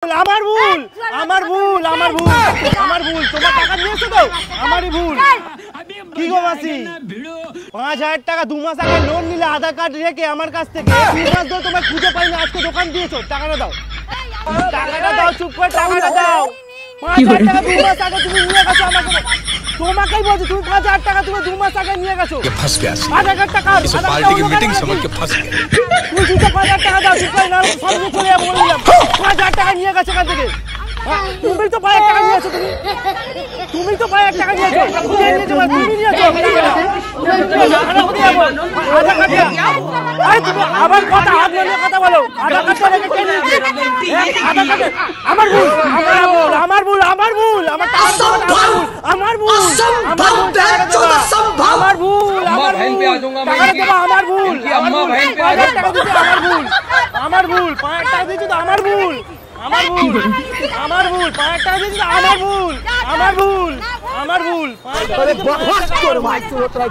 আমার ভুল আমার ভুল আমার ভুল আমার ভুল তোমার টাকা নিয়েছো তো আমারই ভুল কি গো মাসি ৫,০০০ টাকা ২ মাস আগে লোন নিলে আধার কার্ড রেখে আমার কাছ থেকে ২ মাস ধরে তোমায় খুঁজে পাইনি আজকে দোকান দিয়েছো টাকাটা দাও চুপ করে টাকাটা দাও ৫,০০০ টাকা ২ মাস আগে তুমি নিয়ে গেছো আমার কাছে তোমাকেই বলছি তুমি ৫,০০০ টাকা তুমি ২ মাস আগে নিয়ে গেছো फंस गया আধার কার্ড টাকা इस पार्टी की मीटिंग समझ के फंस गया তুমি যদি ৫,০০০ টাকা দাও চুপ করে না সব চলে যাবো বললাম ৫,০০০ টাকা নিয়ে গেছো কাছ থেকে তুমি তো ৫,০০০ টাকা নিয়েছো তুমি তো ৫,০০০ টাকা নিয়েছো খুঁজে নিয়েছো তুমি নিয়েছো আধার কার্ড আরে তুমি আবার কথা হাত নিয়ে কথা বলো আধার কার্ড রেখে কে নিয়েছে আধার কার্ড আমার ভুল আমার ভুল আমার ভুল আমার টাকা আমার ভুল আমার ভুল আমার ভুল আমার बहन पे आ जाऊंगा मैं আমার ভুল अम्मा बहन पे आ আমার ভুল ৫,০০০ টাকা দিয়েছো তো আমার ভুল আমার ভুল আমার ভুল ৫,০০০ টাকা দিয়েছো আমার ভুল আমার ভুল আমার ভুল ৫,০০০ টাকা